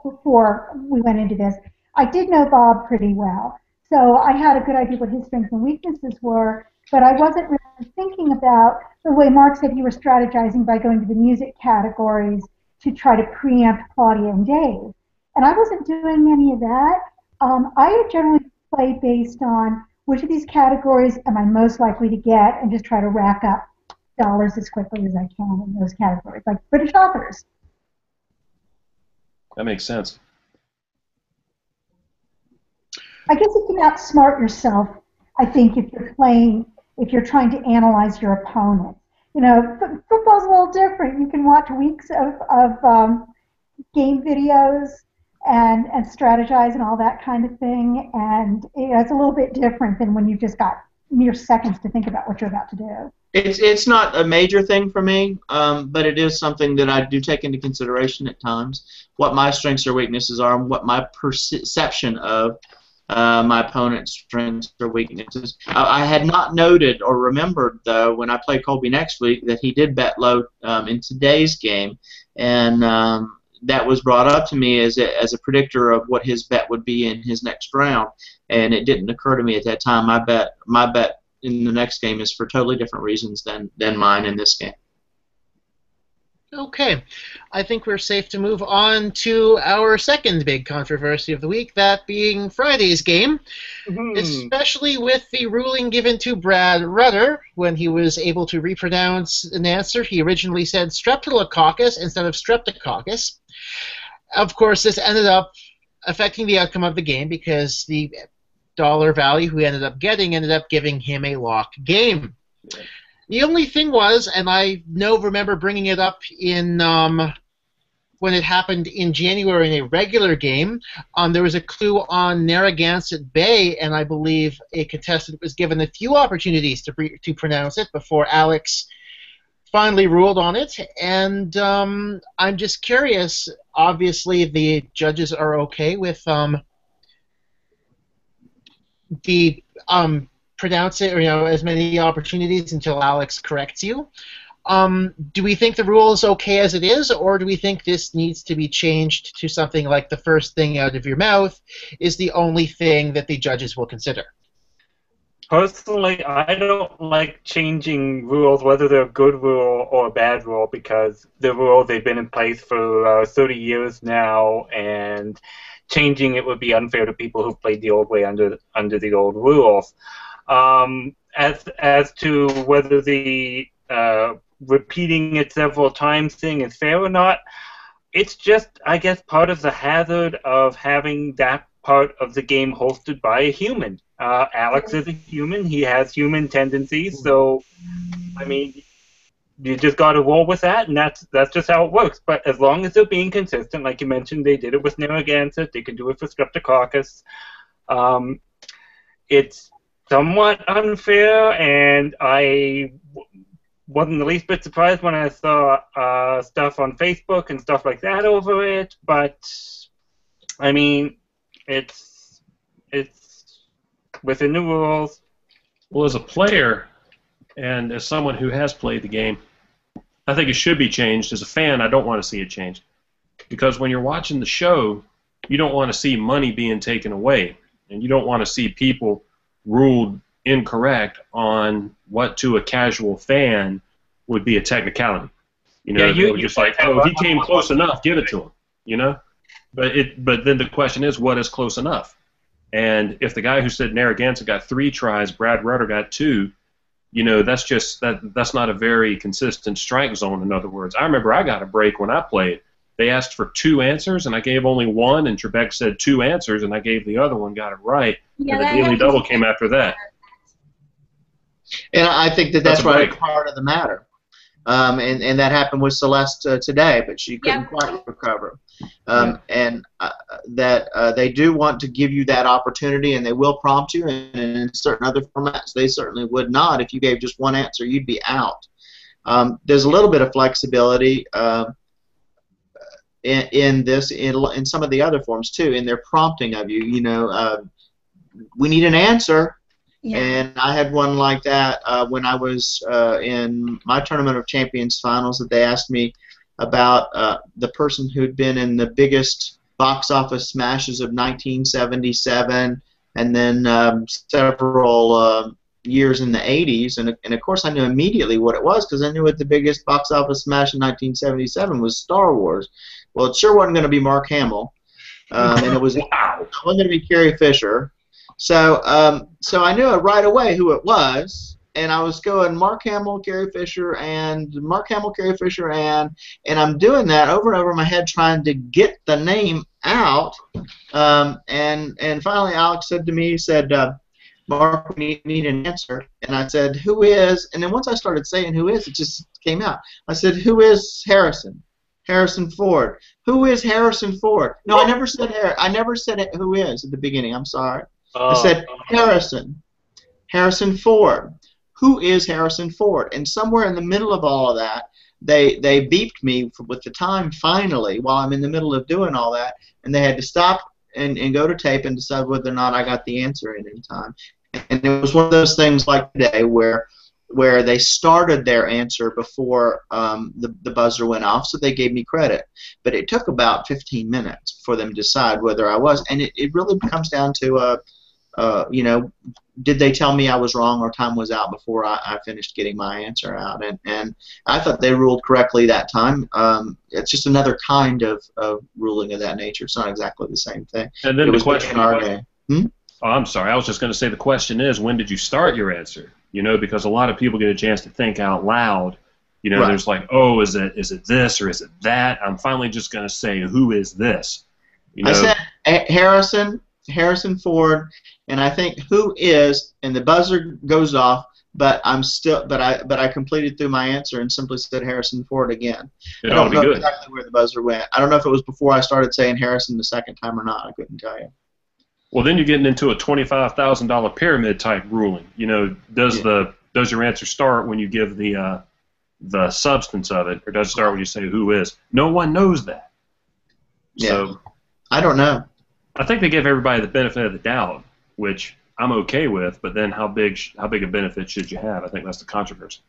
before we went into this. I did know Bob pretty well, so I had a good idea what his strengths and weaknesses were, but I wasn't really thinking about the way Mark said you were strategizing by going to the music categories to try to preempt Claudia and Dave. And I wasn't doing any of that. I generally play based on which of these categories am I most likely to get and just try to rack up dollars as quickly as I can in those categories, like British authors. That makes sense. I guess you can outsmart yourself, I think, if you're trying to analyze your opponent. You know, football's a little different. You can watch weeks of game videos and strategize and all that kind of thing, and it's a little bit different than when you've just got mere seconds to think about what you're about to do. It's not a major thing for me, but it is something that I do take into consideration at times, what my strengths or weaknesses are, and what my perception of my opponent's strengths or weaknesses. I had not noted or remembered, though, when I played Colby next week, that he did bet low in today's game, and that was brought up to me as a predictor of what his bet would be in his next round, and it didn't occur to me at that time. My bet in the next game is for totally different reasons than mine in this game. Okay, I think we're safe to move on to our second big controversy of the week, that being Friday's game, especially with the ruling given to Brad Rutter when he was able to repronounce an answer. He originally said streptococcus instead of streptococcus. Of course, this ended up affecting the outcome of the game because the dollar value who ended up giving him a lock game. The only thing was, and I remember bringing it up in when it happened in January in a regular game, there was a clue on Narragansett Bay, and I believe a contestant was given a few opportunities to pronounce it before Alex finally ruled on it. And I'm just curious. Obviously, the judges are okay with the pronounce it, or as many opportunities until Alex corrects you. Do we think the rule is okay as it is, or do we think this needs to be changed to something like the first thing out of your mouth is the only thing that the judges will consider? Personally, I don't like changing rules, whether they're a good rule or a bad rule, because the rules, they've been in place for 30 years now, and changing it would be unfair to people who've played the old way under the old rules. As to whether the repeating it several times thing is fair or not, it's just, I guess, part of the hazard of having that part of the game hosted by a human. Alex is a human. He has human tendencies, so, I mean, you just got to roll with that, and that's just how it works. But as long as they're being consistent, like you mentioned, they did it with Narragansett, they can do it for Streptococcus. It's somewhat unfair, and I wasn't the least bit surprised when I saw stuff on Facebook and stuff like that over it. But I mean, it's within the rules. Well, as a player and as someone who has played the game, I think it should be changed. As a fan, I don't want to see it changed, because when you're watching the show, you don't want to see money being taken away, and you don't want to see people ruled incorrect on what to a casual fan would be a technicality. You just like, oh, he came close enough, give it to him. But then the question is, what is close enough? And if the guy who said Narragansett got 3 tries, Brad Rutter got 2, that's not a very consistent strike zone. In other words, I remember I got a break when I played. They asked for 2 answers, and I gave only 1, and Trebek said 2 answers, and I gave the other one, got it right, and the daily double came after that. And I think that's right, part of the matter. And that happened with Celeste today, but she couldn't quite recover. And that they do want to give you that opportunity, and they will prompt you, and in certain other formats, they certainly would not. If you gave just 1 answer, you'd be out. There's a little bit of flexibility in this, in some of the other forms too, in their prompting of you. We need an answer. Yeah. And I had one like that when I was in my Tournament of Champions finals, that they asked me about the person who'd been in the biggest box office smashes of 1977, and then several years in the 80s, and of course I knew immediately what it was because I knew what the biggest box office smash in 1977 was, Star Wars. Well, it sure wasn't going to be Mark Hamill, and it wasn't going to be Carrie Fisher. So I knew right away who it was, and I was going Mark Hamill, Carrie Fisher, and Mark Hamill, Carrie Fisher, and I'm doing that over and over in my head trying to get the name out, and finally Alex said to me, he said, Mark, we need an answer. And I said, who is? And then once I started saying who is, it just came out. I said, who is Harrison? Harrison Ford. Who is Harrison Ford? No, I never said who is at the beginning. I'm sorry. I said Harrison. Harrison Ford. Who is Harrison Ford? And somewhere in the middle of all of that, they beeped me with the time finally while I'm in the middle of doing all that, and they had to stop and go to tape and decide whether or not I got the answer in time. And it was one of those things like today where they started their answer before the buzzer went off, so they gave me credit. But it took about 15 minutes for them to decide whether I was, and it really comes down to you know, did they tell me I was wrong or time was out before I finished getting my answer out? And I thought they ruled correctly that time. It's just another kind of ruling of that nature. It's not exactly the same thing. And then it the was question. Our day. Oh, I'm sorry. I was just going to say the question is, when did you start your answer? You know, because a lot of people get a chance to think out loud. You know, there's like, oh, is it this or is it that? I'm finally just going to say, who is this? You know? I said Harrison Ford, and I think who is, and the buzzer goes off, but I completed through my answer and simply said Harrison Ford again. It I ought don't to be know good. exactly where the buzzer went. I don't know if it was before I started saying Harrison the second time or not. I couldn't tell you. Well, then you're getting into a $25,000 pyramid type ruling. You know, does your answer start when you give the substance of it, or does it start when you say who is? No one knows that. Yeah. So I don't know. I think they give everybody the benefit of the doubt, which I'm okay with. But then how big a benefit should you have? I think that's the controversy.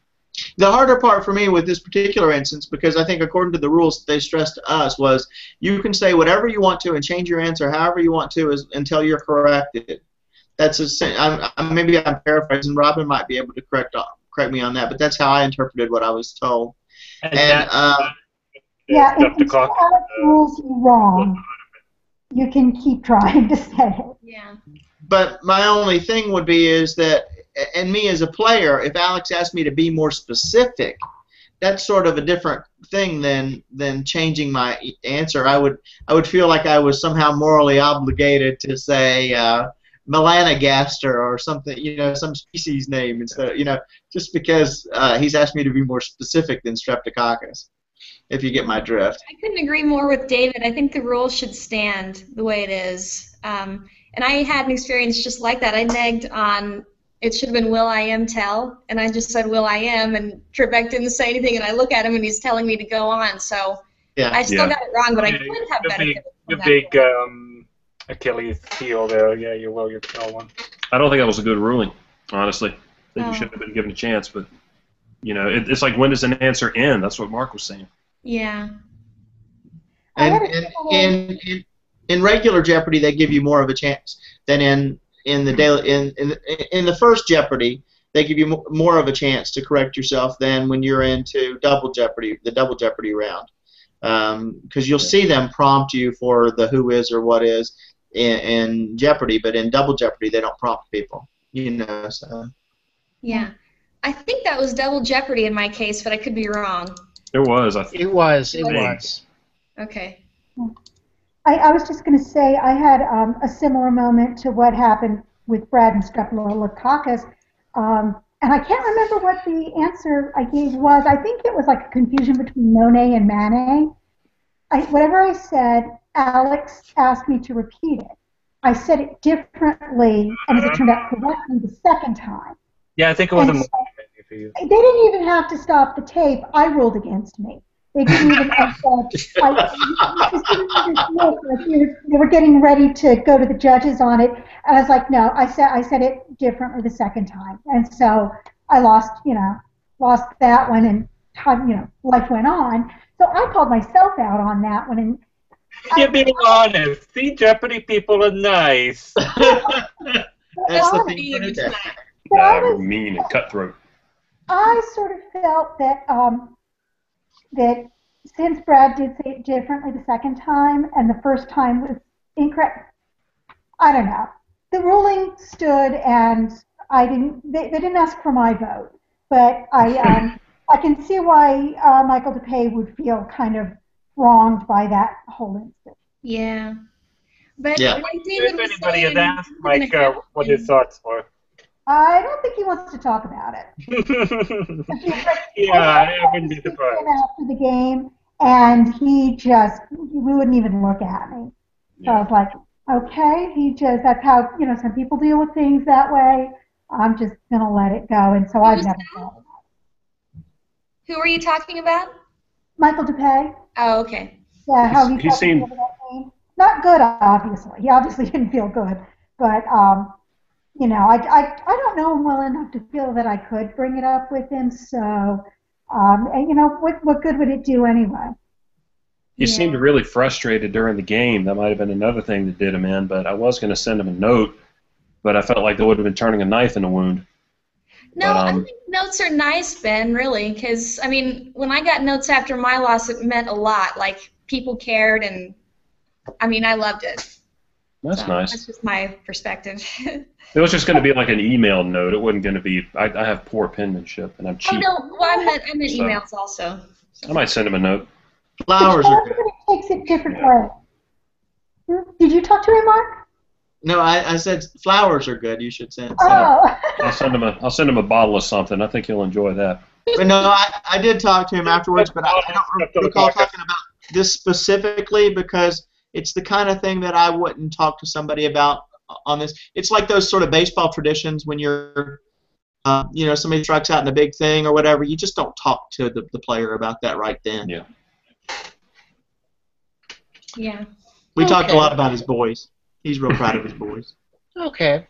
The harder part for me with this particular instance, because I think according to the rules they stressed to us, was you can say whatever you want to and change your answer however you want to until you're corrected. That's maybe I'm paraphrasing. Robin might be able to correct me on that, but that's how I interpreted what I was told. Yeah, if you say Alex rules you wrong, you can keep trying to say it. Yeah. But my only thing would be is that, and me as a player, if Alex asked me to be more specific, that's sort of a different thing than changing my answer. I would feel like I was somehow morally obligated to say melanogaster or something, you know, some species name instead of, you know, just because he's asked me to be more specific than streptococcus. If you get my drift. I couldn't agree more with David. I think the rule should stand the way it is. And I had an experience just like that. I negged on, it should have been Will I Am Tell, and I just said Will I Am, and Trebek didn't say anything, and I look at him, and he's telling me to go on. So I still got it wrong, but I could have benefited from big Achilles heel there. Yeah, you will. You tell one. I don't think that was a good ruling, honestly. I think you should have been given a chance, but you know, it's like, when does an answer end? That's what Mark was saying. Yeah. And in regular Jeopardy, they give you more of a chance than in the first Jeopardy. They give you more of a chance to correct yourself than when you're into Double Jeopardy, the Double Jeopardy round, because you'll see them prompt you for the who is or what is in Jeopardy, but in Double Jeopardy they don't prompt people. You know, so. Yeah. I think that was Double Jeopardy in my case, but I could be wrong. It was. It was. Okay. I was just going to say I had a similar moment to what happened with Brad and Streptococcus, and I can't remember what the answer I gave was. I think it was like a confusion between Monet and Manet. Whatever I said, Alex asked me to repeat it. I said it differently, and as it turned out correctly the second time. Yeah, I think it was and they didn't even have to stop the tape. I ruled against me. They didn't even they were getting ready to go to the judges on it, and I was like, no, I said it differently the second time, and so I lost that one, and life went on. So I called myself out on that one, and you're being honest. See, Jeopardy people are nice. That's the thing. that were mean and cutthroat. I sort of felt that that since Brad did say it differently the second time, and the first time was incorrect, I don't know. The ruling stood, and I didn't. They didn't ask for my vote, but I can see why Michael DePay would feel kind of wronged by that whole instance. Yeah. But Yeah. like David If was anybody has saying, asked Mike what his thoughts were. I don't think he wants to talk about it. Yeah, I wouldn't be surprised. After the game, and he wouldn't even look at me. So I was like, okay, that's how, some people deal with things that way. I'm just going to let it go. And so I've never thought about it. Who are you talking about? Michael DePay. Oh, okay. Yeah, how he seemed over that game. Not good, obviously. He obviously didn't feel good. But, I don't know him well enough to feel that I could bring it up with him. So, what good would it do anyway? He seemed really frustrated during the game. That might have been another thing that did him in, but I was going to send him a note, but I felt like that would have been turning a knife in a wound. No, But, I think notes are nice, Ben, really, because, when I got notes after my loss, it meant a lot. Like, people cared, and, I loved it. That's nice. That's just my perspective. It was just going to be like an email note. It wasn't going to be, I have poor penmanship, and I'm cheap. Oh, no, well, I meant emails also. I might send him a note. Flowers are good. Takes it different way. Did you talk to him, Mark? No, I said flowers are good. You should send. Oh. I'll send him a bottle of something. I think he'll enjoy that. But no, I did talk to him afterwards, but I don't recall talking about this specifically because it's the kind of thing that I wouldn't talk to somebody about on this. It's like those sort of baseball traditions when you're, somebody strikes out in a big thing or whatever. You just don't talk to the player about that right then. Yeah. Yeah. We talked a lot about his boys. He's real proud of his boys. Okay.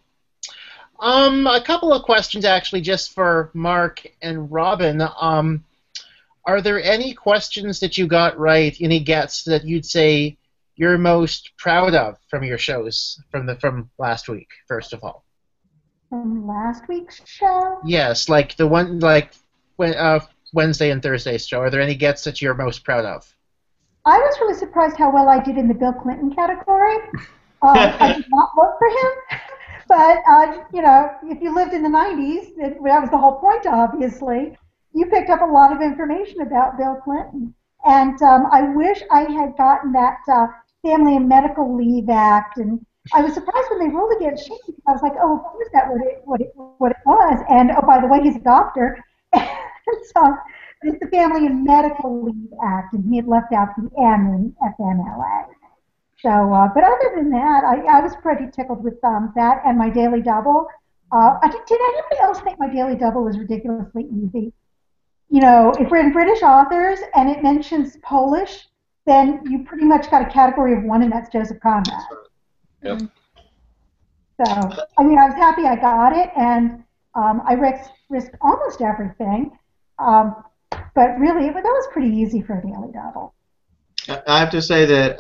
A couple of questions actually, just for Mark and Robin. Are there any questions that you got right, any gets that you'd say you're most proud of from your shows from last week? First of all. From last week's show? Yes, like the one Wednesday and Thursday's show. Are there any gets that you're most proud of? I was really surprised how well I did in the Bill Clinton category. I did not vote for him, but if you lived in the 90s, that was the whole point, obviously. You picked up a lot of information about Bill Clinton, and I wish I had gotten that Family and Medical Leave Act, and I was surprised when they ruled against Shane because I was like, oh, of course that what it was, and oh, by the way, he's a doctor, so. It's the Family and Medical Leave Act, and he had left out the M in FMLA. So, but other than that, I was pretty tickled with that and my Daily Double. Did anybody else think my Daily Double was ridiculously easy? If we're in British authors and it mentions Polish, then you pretty much got a category of one, and that's Joseph Conrad. Yep. So, I was happy I got it, and I risked almost everything. But really, that was pretty easy for a Daily Double. I have to say that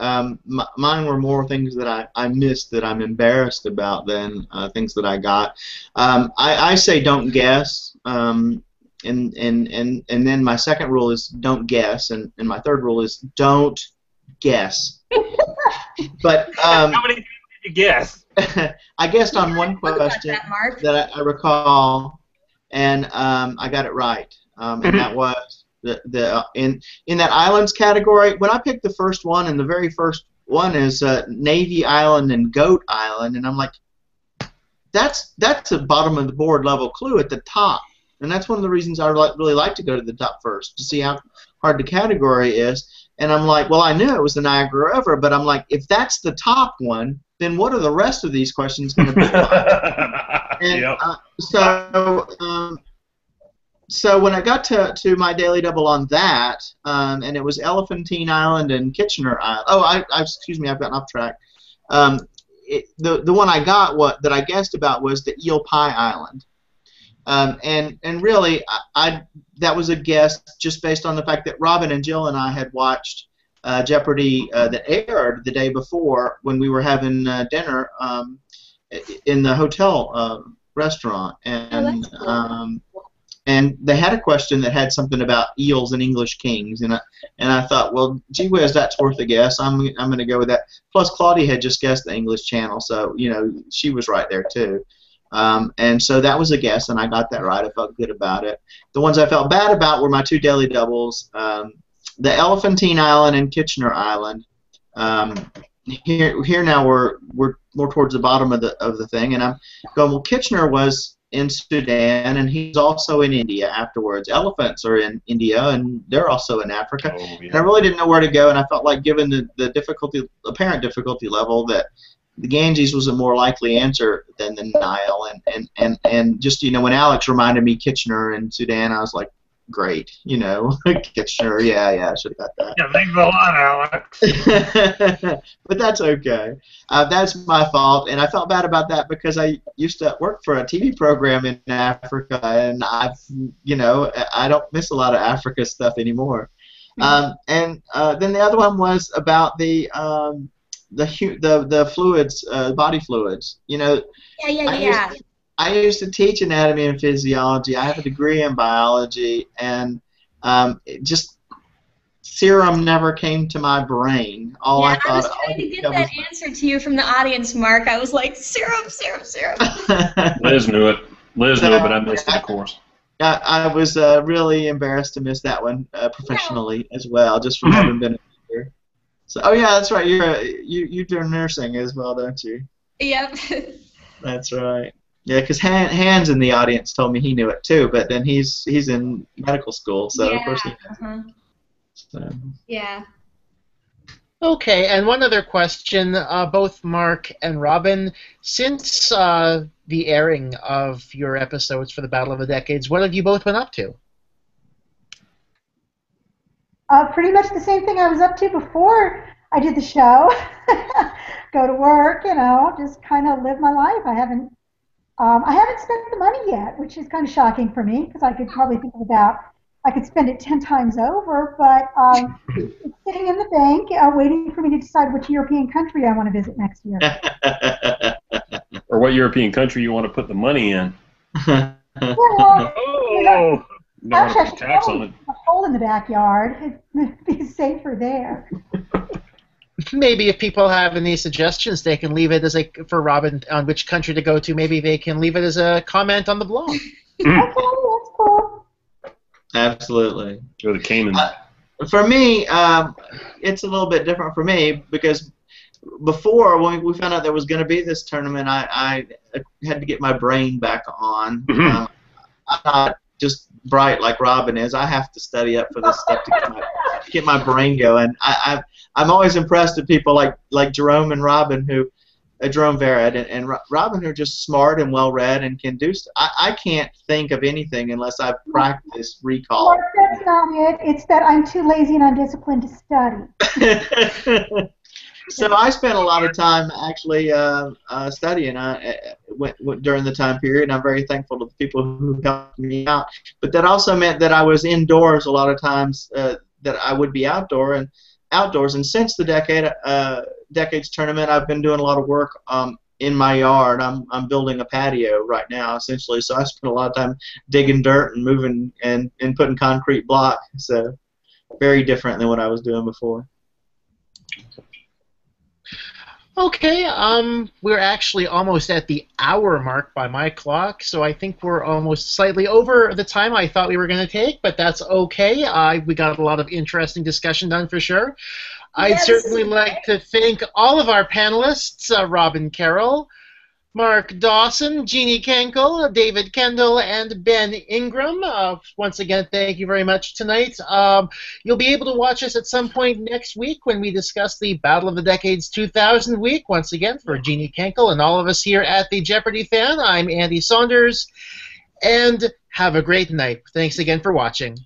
mine were more things that I missed that I'm embarrassed about than things that I got. I say don't guess, and then my second rule is don't guess, and my third rule is don't guess. But how many did you guess? I guessed on one question that I recall, and I got it right. And that was in that islands category. When I picked the first one, and the very first one is Navy Island and Goat Island, and I'm like, that's a bottom of the board level clue at the top, and that's one of the reasons I really like to go to the top first to see how hard the category is. And I'm like, well, I knew it was the Niagara River, but I'm like, if that's the top one, then what are the rest of these questions going to be like? And Yep. So when I got to my Daily Double on that, and it was Elephantine Island and Kitchener Island. Oh, excuse me, I've gotten off track. The one I got that I guessed about was the Eel Pie Island, and really that was a guess just based on the fact that Robin and Jill and I had watched Jeopardy that aired the day before when we were having dinner in the hotel restaurant, that's cool. and they had a question that had something about eels and English kings, and I thought, well, gee whiz, that's worth a guess. I'm going to go with that. Plus, Claudia had just guessed the English Channel, so she was right there too. And so that was a guess, and I got that right. I felt good about it. The ones I felt bad about were my two daily doubles, the Elephantine Island and Kitchener Island. Here now we're more towards the bottom of the thing, and I'm going, well, Kitchener was in Sudan, and he's also in India afterwards. Elephants are in India, and they're also in Africa. Oh, yeah. And I really didn't know where to go, and I felt like, given the apparent difficulty level, that the Ganges was a more likely answer than the Nile. And just, when Alex reminded me Kitchener and Sudan, I was like, great, Kitchener, yeah, I should have got that. Yeah, thanks a lot, Alex. But that's okay. That's my fault, and I felt bad about that because I used to work for a TV program in Africa, and I don't miss a lot of Africa stuff anymore. And then the other one was about the fluids, body fluids. Yeah. I used to teach anatomy and physiology. I have a degree in biology, and just serum never came to my brain. I was trying to get that answer to you from the audience, Mark. I was like, serum. Liz knew it. Liz knew it, but I missed it, of course. I was really embarrassed to miss that one professionally as well, just from having been a teacher. So, oh yeah, that's right. You do nursing as well, don't you? Yep. That's right. Yeah, because Hans in the audience told me he knew it too, but then he's in medical school, so of course he knows. So. Yeah. Okay, and one other question, both Mark and Robin, since the airing of your episodes for the Battle of the Decades, what have you both been up to? Pretty much the same thing I was up to before I did the show. Go to work, just kind of live my life. I haven't spent the money yet, which is kind of shocking for me because I could probably think I could spend it 10 times over, but it's sitting in the bank waiting for me to decide which European country I want to visit next year. Or what European country you want to put the money in. Well, no one to pay tax on it. A hole in the backyard. It'd be safer there. Maybe if people have any suggestions, they can leave it for Robin on which country to go to. Maybe they can leave it as a comment on the blog. Okay, that's cool. Absolutely. Go to Cayman. For me, it's a little bit different for me because before, when we found out there was going to be this tournament, I had to get my brain back on. I'm not just bright like Robin is. I have to study up for this stuff to get my brain going. I'm always impressed with people like Jerome and Robin Jerome Verrett and Robin, who are just smart and well-read and can do stuff. I can't think of anything unless I've practiced recall. Mark, that's not it. It's that I'm too lazy and undisciplined to study. So I spent a lot of time actually studying during the time period, and I'm very thankful to the people who helped me out. But that also meant that I was indoors a lot of times, that I would be outdoors. And since the Decades tournament, I've been doing a lot of work in my yard. I'm building a patio right now, essentially. So I spend a lot of time digging dirt and moving and putting concrete block. So very different than what I was doing before. Okay, we're actually almost at the hour mark by my clock, so I think we're almost slightly over the time I thought we were going to take, but that's okay. We got a lot of interesting discussion done for sure. I'd certainly like to thank all of our panelists, Robin Carroll, Mark Dawson, Jeannie Kenkel, David Kendall, and Ben Ingram. Once again, thank you very much tonight. You'll be able to watch us at some point next week when we discuss the Battle of the Decades 2000 week. Once again, for Jeannie Kenkel and all of us here at the Jeopardy Fan, I'm Andy Saunders, and have a great night. Thanks again for watching.